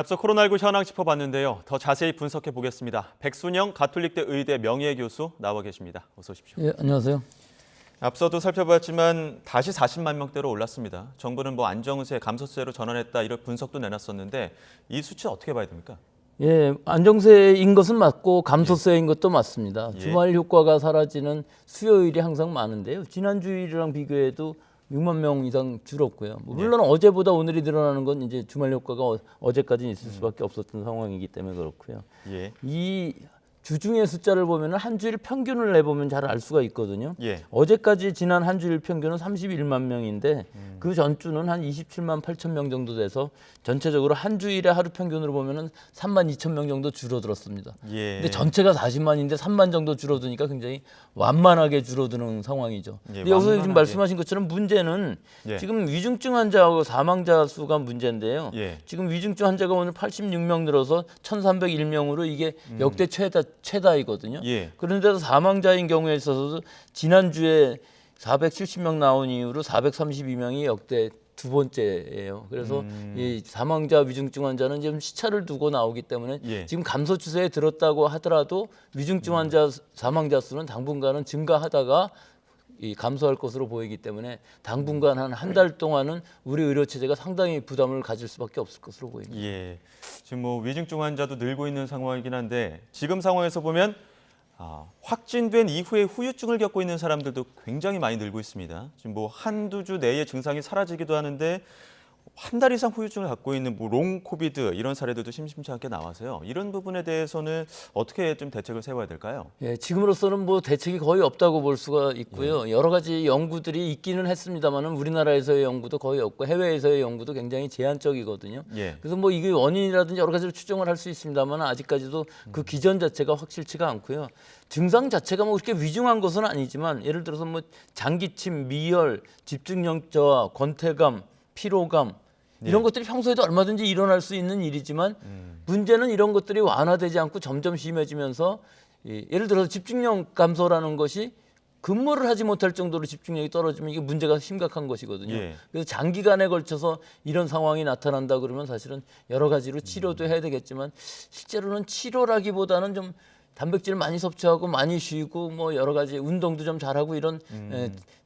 앞서 코로나19 현황 짚어봤는데요. 더 자세히 분석해 보겠습니다. 백순영 가톨릭대 의대 명예교수 나와 계십니다. 어서 오십시오. 예, 안녕하세요. 앞서도 살펴봤지만 다시 40만 명대로 올랐습니다. 정부는 안정세, 감소세로 전환했다 이런 분석도 내놨었는데 이 수치 어떻게 봐야 됩니까? 예, 안정세인 것은 맞고 감소세인 것도 맞습니다. 주말 효과가 사라지는 수요일이 항상 많은데요. 지난 주일이랑 비교해도 6만 명 이상 줄었고요. 물론 어제보다 오늘이 늘어나는 건 이제 주말 효과가 어제까지는 있을 수밖에 없었던 상황이기 때문에 그렇고요. 이 주중의 숫자를 보면 한 주일 평균을 내보면 잘 알 수가 있거든요. 어제까지 지난 한 주일 평균은 31만 명인데 그 전주는 한 27만 8천 명 정도 돼서 전체적으로 한 주일에 하루 평균으로 보면은 3만 2천 명 정도 줄어들었습니다. 근데 전체가 40만인데 3만 정도 줄어드니까 굉장히 완만하게 줄어드는 상황이죠. 근데 여기서 지금 말씀하신 것처럼 문제는 지금 위중증 환자하고 사망자 수가 문제인데요. 지금 위중증 환자가 오늘 86명 늘어서 1,301명으로 이게 역대 최다이거든요. 그런데도 사망자인 경우에 있어서도 지난주에 470명 나온 이후로 432명이 역대 두 번째예요. 그래서 이 사망자 위중증 환자는 지금 시차를 두고 나오기 때문에 지금 감소 추세에 들었다고 하더라도 위중증 환자 사망자 수는 당분간은 증가하다가 감소할 것으로 보이기 때문에 당분간 한 달 동안은 우리 의료 체제가 상당히 부담을 가질 수밖에 없을 것으로 보입니다. 지금 위중증 환자도 늘고 있는 상황이긴 한데 지금 상황에서 보면 확진된 이후에 후유증을 겪고 있는 사람들도 굉장히 많이 늘고 있습니다. 지금 한두 주 내에 증상이 사라지기도 하는데 한 달 이상 후유증을 갖고 있는 롱 코비드 이런 사례들도 심심치 않게 나와서요. 이런 부분에 대해서는 어떻게 좀 대책을 세워야 될까요? 지금으로서는 대책이 거의 없다고 볼 수가 있고요. 여러 가지 연구들이 있기는 했습니다만은 우리나라에서의 연구도 거의 없고 해외에서의 연구도 굉장히 제한적이거든요. 그래서 이게 원인이라든지 여러 가지로 추정을 할 수 있습니다만 아직까지도 그 기전 자체가 확실치가 않고요. 증상 자체가 그렇게 위중한 것은 아니지만 예를 들어서 장기침, 미열, 집중력 저하, 권태감, 피로감 이런 것들이 평소에도 얼마든지 일어날 수 있는 일이지만 문제는 이런 것들이 완화되지 않고 점점 심해지면서 예를 들어서 집중력 감소라는 것이 근무를 하지 못할 정도로 집중력이 떨어지면 이게 문제가 심각한 것이거든요. 그래서 장기간에 걸쳐서 이런 상황이 나타난다 그러면 사실은 여러 가지로 치료도 해야 되겠지만 실제로는 치료라기보다는 좀 단백질 많이 섭취하고 많이 쉬고 여러 가지 운동도 좀 잘하고 이런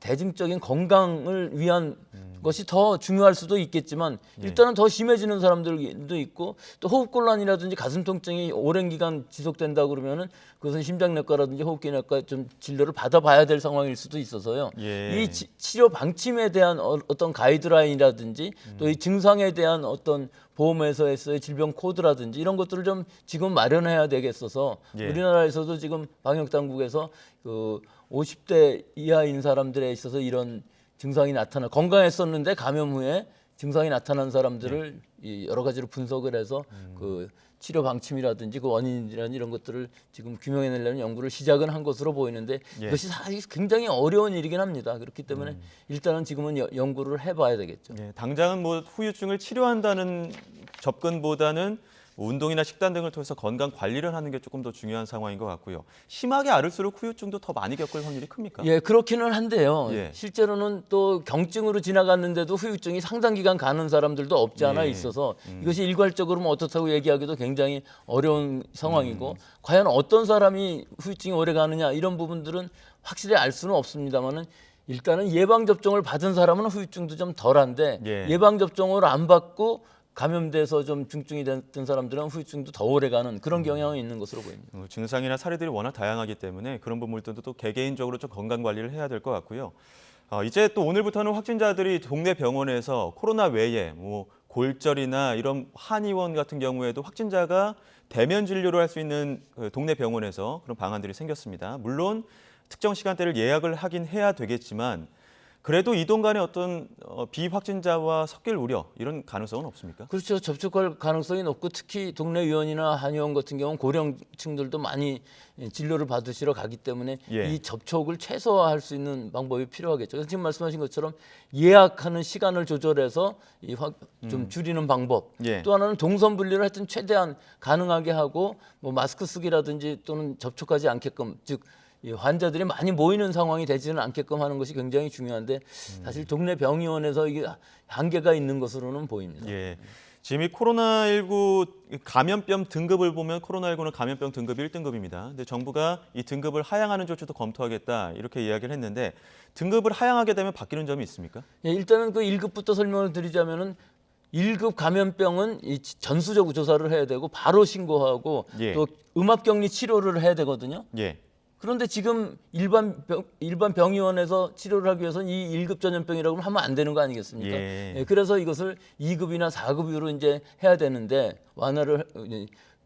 대중적인 건강을 위한 것이 더 중요할 수도 있겠지만 일단은 더 심해지는 사람들도 있고 또 호흡곤란이라든지 가슴 통증이 오랜 기간 지속된다 그러면은 그것은 심장내과라든지 호흡기내과 좀 진료를 받아봐야 될 상황일 수도 있어서요. 이 치료 방침에 대한 어떤 가이드라인이라든지 또 이 증상에 대한 어떤 보험회사에서의 질병 코드라든지 이런 것들을 좀 지금 마련해야 되겠어서 우리나라에서도 지금 방역 당국에서 그 50대 이하인 사람들에 있어서 이런 증상이 건강했었는데 감염 후에 증상이 나타난 사람들을 여러 가지로 분석을 해서 그 치료 방침이라든지 그 원인이라든지 이런 것들을 지금 규명해내려는 연구를 시작은 한 것으로 보이는데 이것이 사실 굉장히 어려운 일이긴 합니다. 그렇기 때문에 일단은 지금은 연구를 해봐야 되겠죠. 당장은 후유증을 치료한다는 접근보다는 운동이나 식단 등을 통해서 건강 관리를 하는 게 조금 더 중요한 상황인 것 같고요. 심하게 앓을수록 후유증도 더 많이 겪을 확률이 큽니까? 그렇기는 한데요. 실제로는 또 경증으로 지나갔는데도 후유증이 상당 기간 가는 사람들도 없지 않아 있어서 이것이 일괄적으로 어떻다고 얘기하기도 굉장히 어려운 상황이고 과연 어떤 사람이 후유증이 오래 가느냐 이런 부분들은 확실히 알 수는 없습니다만은 일단은 예방접종을 받은 사람은 후유증도 좀 덜한데 예방접종을 안 받고 감염돼서 좀 중증이 됐던 사람들은 후유증도 더 오래가는 그런 경향이 있는 것으로 보입니다. 증상이나 사례들이 워낙 다양하기 때문에 그런 부분들도 또 개개인적으로 좀 건강 관리를 해야 될 것 같고요. 이제 또 오늘부터는 확진자들이 동네 병원에서 코로나 외에 골절이나 이런 한의원 같은 경우에도 확진자가 대면 진료를 할 수 있는 동네 병원에서 그런 방안들이 생겼습니다. 물론 특정 시간대를 예약을 하긴 해야 되겠지만 그래도 이동 간에 어떤 비확진자와 섞일 우려 이런 가능성은 없습니까? 그렇죠. 접촉할 가능성이 높고 특히 동네 의원이나 한의원 같은 경우는 고령층들도 많이 진료를 받으시러 가기 때문에 이 접촉을 최소화할 수 있는 방법이 필요하겠죠. 그래서 지금 말씀하신 것처럼 예약하는 시간을 조절해서 좀 줄이는 방법. 또 하나는 동선 분리를 하여튼 최대한 가능하게 하고 마스크 쓰기라든지 또는 접촉하지 않게끔 즉 환자들이 많이 모이는 상황이 되지는 않게끔 하는 것이 굉장히 중요한데 사실 동네 병의원에서 이게 한계가 있는 것으로는 보입니다. 지금 이 코로나19 감염병 등급을 보면 코로나19는 감염병 등급 1등급입니다. 근데 정부가 이 등급을 하향하는 조치도 검토하겠다 이렇게 이야기를 했는데 등급을 하향하게 되면 바뀌는 점이 있습니까? 예, 일단은 그 1급부터 설명을 드리자면은 1급 감염병은 이 전수적 조사를 해야 되고 바로 신고하고 예. 또 음압격리 치료를 해야 되거든요. 예. 그런데 지금 일반 병의원에서 치료를 하기 위해서는 이 1급 전염병이라고 하면 안 되는 거 아니겠습니까? 예. 예, 그래서 이것을 2급이나 4급으로 이제 해야 되는데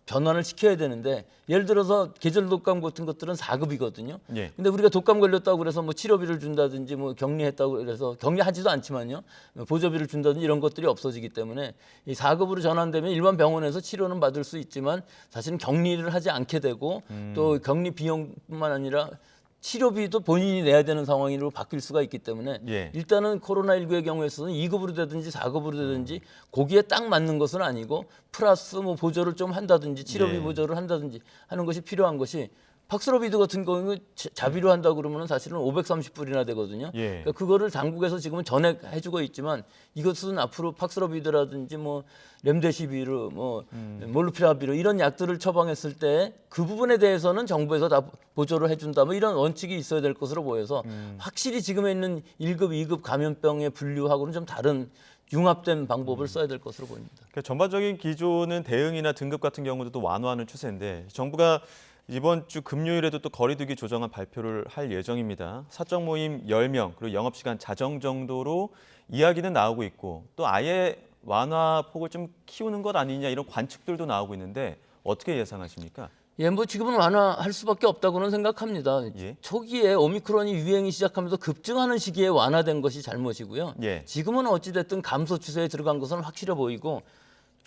변환을 시켜야 되는데 예를 들어서 계절 독감 같은 것들은 4급이거든요. 예. 근데 우리가 독감 걸렸다고 그래서 뭐 치료비를 준다든지 뭐 격리했다고 그래서 격리하지도 않지만요. 보조비를 준다든지 이런 것들이 없어지기 때문에 이 4급으로 전환되면 일반 병원에서 치료는 받을 수 있지만 사실은 격리를 하지 않게 되고 또 격리 비용뿐만 아니라 치료비도 본인이 내야 되는 상황으로 바뀔 수가 있기 때문에 예. 일단은 코로나19의 경우에서는 2급으로 되든지 4급으로 되든지 거기에 딱 맞는 것은 아니고 플러스 뭐 보조를 좀 한다든지 치료비 예. 보조를 한다든지 하는 것이 필요한 것이 팍스로비드 같은 경우는 자비로 한다 그러면 사실은 530불이나 되거든요. 예. 그러니까 그거를 당국에서 지금은 전액해주고 있지만 이것은 앞으로 팍스로비드라든지 뭐 렘데시비르, 뭐 몰루피라비르 이런 약들을 처방했을 때 그 부분에 대해서는 정부에서 다 보조를 해준다. 뭐 이런 원칙이 있어야 될 것으로 보여서 확실히 지금에 있는 1급, 2급 감염병의 분류하고는 좀 다른 융합된 방법을 써야 될 것으로 보입니다. 그러니까 전반적인 기조는 대응이나 등급 같은 경우도 또 완화하는 추세인데 정부가 이번 주 금요일에도 또 거리두기 조정안 발표를 할 예정입니다. 사적 모임 10명 그리고 영업시간 자정 정도로 이야기는 나오고 있고 또 아예 완화 폭을 좀 키우는 것 아니냐 이런 관측들도 나오고 있는데 어떻게 예상하십니까? 예, 뭐 지금은 완화할 수밖에 없다고는 생각합니다. 예. 초기에 오미크론이 유행이 시작하면서 급증하는 시기에 완화된 것이 잘못이고요. 예. 지금은 어찌됐든 감소 추세에 들어간 것은 확실해 보이고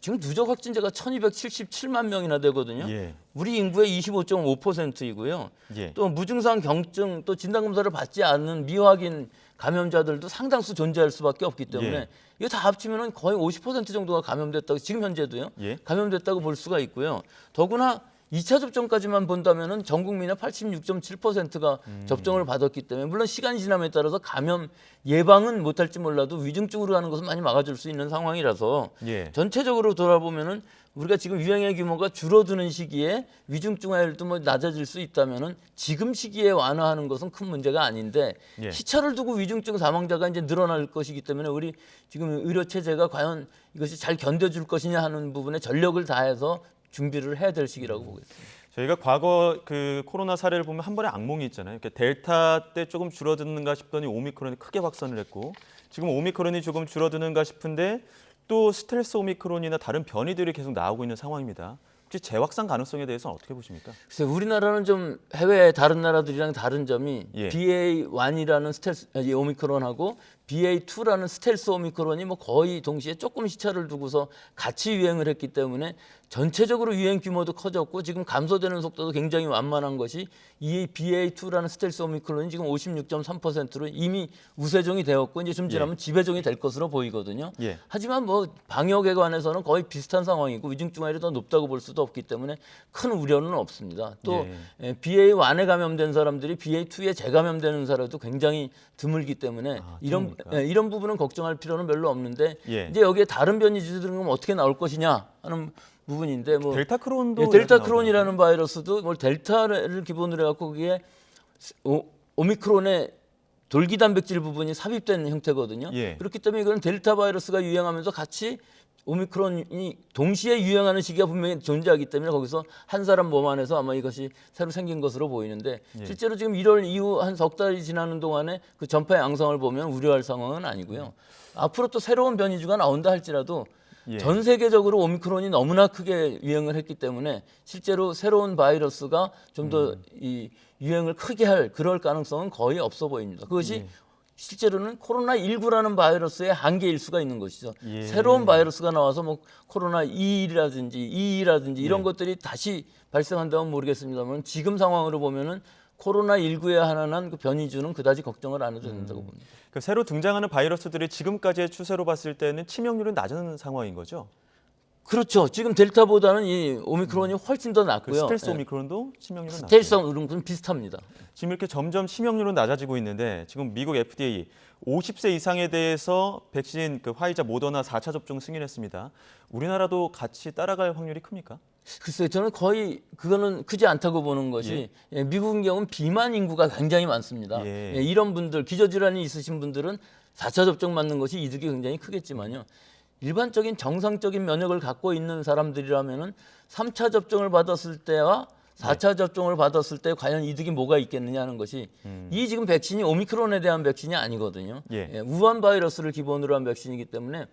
지금 누적 확진자가 1277만 명이나 되거든요. 예. 우리 인구의 25.5%이고요. 예. 또 무증상 경증 또 진단검사를 받지 않는 미확인 감염자들도 상당수 존재할 수밖에 없기 때문에 예. 이거 다 합치면 거의 50% 정도가 감염됐다고 지금 현재도요. 예. 감염됐다고 볼 수가 있고요. 더구나 2차 접종까지만 본다면은 전 국민의 86.7%가 접종을 받았기 때문에 물론 시간이 지남에 따라서 감염 예방은 못할지 몰라도 위중증으로 가는 것은 많이 막아줄 수 있는 상황이라서 예. 전체적으로 돌아보면은 우리가 지금 유행의 규모가 줄어드는 시기에 위중증 화율도 뭐 낮아질 수 있다면은 지금 시기에 완화하는 것은 큰 문제가 아닌데 예. 시차를 두고 위중증 사망자가 이제 늘어날 것이기 때문에 우리 지금 의료 체제가 과연 이것이 잘 견뎌줄 것이냐 하는 부분에 전력을 다해서 준비를 해야 될 시기라고 보겠습니다. 저희가 과거 그 코로나 사례를 보면 한 번에 악몽이 있잖아요. 그러니까 델타 때 조금 줄어드는가 싶더니 오미크론이 크게 확산을 했고 지금 오미크론이 조금 줄어드는가 싶은데 또 스텔스 오미크론이나 다른 변이들이 계속 나오고 있는 상황입니다. 혹시 재확산 가능성에 대해서는 어떻게 보십니까? 글쎄 우리나라는 좀 해외 다른 나라들이랑 다른 점이 예. BA1이라는 스텔스 오미크론하고 BA2라는 스텔스 오미크론이 뭐 거의 동시에 조금 시차를 두고서 같이 유행을 했기 때문에 전체적으로 유행 규모도 커졌고 지금 감소되는 속도도 굉장히 완만한 것이 이 BA2라는 스텔스 오미크론이 지금 56.3%로 이미 우세종이 되었고 이제 좀 지나면 지배종이 될 것으로 보이거든요. 예. 하지만 뭐 방역에 관해서는 거의 비슷한 상황이고 위중증 화율이 더 높다고 볼 수도 없기 때문에 큰 우려는 없습니다. 또 BA1에 감염된 사람들이 BA2에 재감염되는 사람도 굉장히 드물기 때문에 이런 부분은 걱정할 필요는 별로 없는데 예. 이제 여기에 다른 변이주들은 어떻게 나올 것이냐 하는 부분인데 뭐 델타 크론도 델타 크론이라는 바이러스도 뭐 델타를 기본으로 해갖고 그게 오미크론의 돌기 단백질 부분이 삽입된 형태거든요. 예. 그렇기 때문에 이건 델타 바이러스가 유행하면서 같이 오미크론이 동시에 유행하는 시기가 분명히 존재하기 때문에 거기서 한 사람 몸 안에서 아마 이것이 새로 생긴 것으로 보이는데 실제로 지금 1월 이후 한 석 달이 지나는 동안에 그 전파 양상을 보면 우려할 상황은 아니고요. 앞으로 또 새로운 변이주가 나온다 할지라도 전 세계적으로 오미크론이 너무나 크게 유행을 했기 때문에 실제로 새로운 바이러스가 좀 더 이 유행을 크게 할 그럴 가능성은 거의 없어 보입니다. 그것이 실제로는 코로나19라는 바이러스의 한계일 수가 있는 것이죠. 예. 새로운 바이러스가 나와서 뭐 코로나21이라든지 22라든지 이런 것들이 다시 발생한다면 모르겠습니다만 지금 상황으로 보면은 코로나19에 한한 그 변이주는 그다지 걱정을 안 해도 된다고 봅니다. 그 새로 등장하는 바이러스들이 지금까지의 추세로 봤을 때는 치명률은 낮은 상황인 거죠? 그렇죠. 지금 델타보다는 이 오미크론이 훨씬 더 그 낫고요. 스텔스 예. 오미크론도 치명률은 스텔스 낮고요. 오미크론은 비슷합니다. 지금 이렇게 점점 치명률은 낮아지고 있는데 지금 미국 FDA 50세 이상에 대해서 백신 그 화이자 모더나 4차 접종 승인했습니다. 우리나라도 같이 따라갈 확률이 큽니까? 글쎄요, 저는 거의 그거는 크지 않다고 보는 것이 예, 미국의 경우는 비만 인구가 굉장히 많습니다. 예. 예, 이런 분들, 기저질환이 있으신 분들은 4차 접종 맞는 것이 이득이 굉장히 크겠지만요. 일반적인 정상적인 면역을 갖고 있는 사람들이라면은 3차 접종을 받았을 때와 4차 접종을 받았을 때 과연 이득이 뭐가 있겠느냐 하는 것이 이 지금 백신이 오미크론에 대한 백신이 아니거든요. 예. 예, 우한 바이러스를 기본으로 한 백신이기 때문에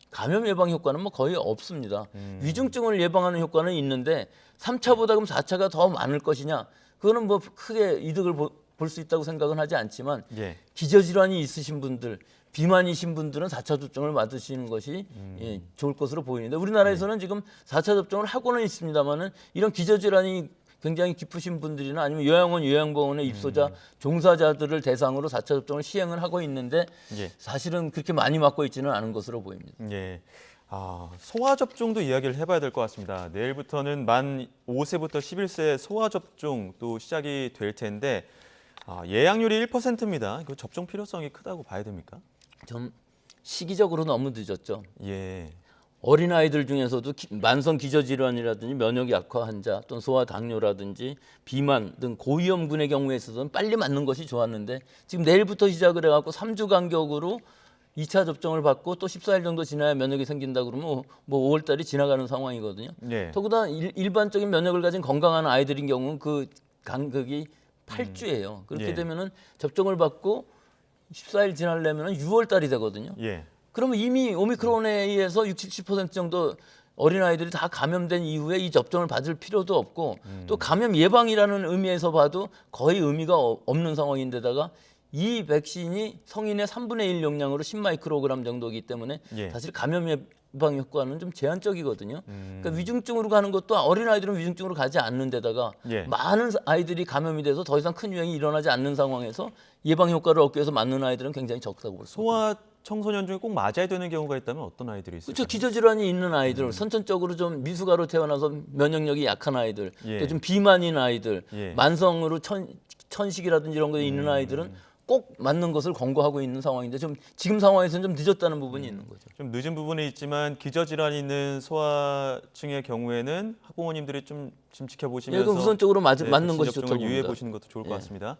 감염 예방 효과는 뭐 거의 없습니다. 위중증을 예방하는 효과는 있는데 3차보다 그럼 4차가 더 많을 것이냐? 그거는 뭐 크게 이득을 볼 수 있다고 생각은 하지 않지만 예. 기저질환이 있으신 분들, 비만이신 분들은 4차 접종을 맞으시는 것이 예, 좋을 것으로 보이는데 우리나라에서는 지금 4차 접종을 하고는 있습니다만은 이런 기저질환이 굉장히 깊으신 분들이나 아니면 요양원, 요양병원의 입소자, 종사자들을 대상으로 4차 접종을 시행을 하고 있는데 예. 사실은 그렇게 많이 맞고 있지는 않은 것으로 보입니다. 예. 소아 접종도 이야기를 해봐야 될 것 같습니다. 내일부터는 만 5세부터 11세 소아 접종 또 시작이 될 텐데 예약률이 1%입니다. 그 접종 필요성이 크다고 봐야 됩니까? 좀 시기적으로 너무 늦었죠. 예. 어린 아이들 중에서도 만성 기저질환이라든지 면역 약화 환자 또는 소아 당뇨라든지 비만 등 고위험군의 경우에 있어서는 빨리 맞는 것이 좋았는데 지금 내일부터 시작을 해갖고 3주 간격으로 2차 접종을 받고 또 14일 정도 지나야 면역이 생긴다 그러면 뭐 5월 달이 지나가는 상황이거든요. 예. 더구나 일반적인 면역을 가진 건강한 아이들인 경우는 그 간격이 8주예요. 그렇게 예. 되면은 접종을 받고 14일 지나려면 6월 달이 되거든요. 예. 그러면 이미 오미크론에 의해서 60, 70% 정도 어린아이들이 다 감염된 이후에 이 접종을 받을 필요도 없고 또 감염 예방이라는 의미에서 봐도 거의 의미가 없는 상황인데다가 이 백신이 성인의 3분의 1 용량으로 10마이크로그램 정도이기 때문에 예. 사실 감염 예방 효과는 좀 제한적이거든요. 그러니까 위중증으로 가는 것도 어린아이들은 위중증으로 가지 않는 데다가 예. 많은 아이들이 감염이 돼서 더 이상 큰 유행이 일어나지 않는 상황에서 예방 효과를 얻기 위해서 맞는 아이들은 굉장히 적다고 볼 수 있습니다. 소아 청소년 중에 꼭 맞아야 되는 경우가 있다면 어떤 아이들이 있을까요? 그렇죠. 기저질환이 있는 아이들, 선천적으로 좀 미숙아로 태어나서 면역력이 약한 아이들, 예. 또 좀 비만인 아이들, 예. 만성으로 천식이라든지 이런 게 있는 아이들은 꼭 맞는 것을 권고하고 있는 상황인데 좀 지금 상황에서는 좀 늦었다는 부분이 있는 거죠. 좀 늦은 부분이 있지만 기저질환이 있는 소아층의 경우에는 학부모님들이 좀 지켜보시면서 이건 우선적으로 맞는 백신 것이 접종을 좋다고 유의해 봅니다. 보시는 것도 좋을 것 예. 같습니다.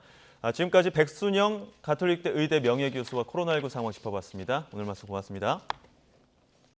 지금까지 백순영 가톨릭대 의대 명예교수와 코로나19 상황 짚어봤습니다. 오늘 말씀 고맙습니다.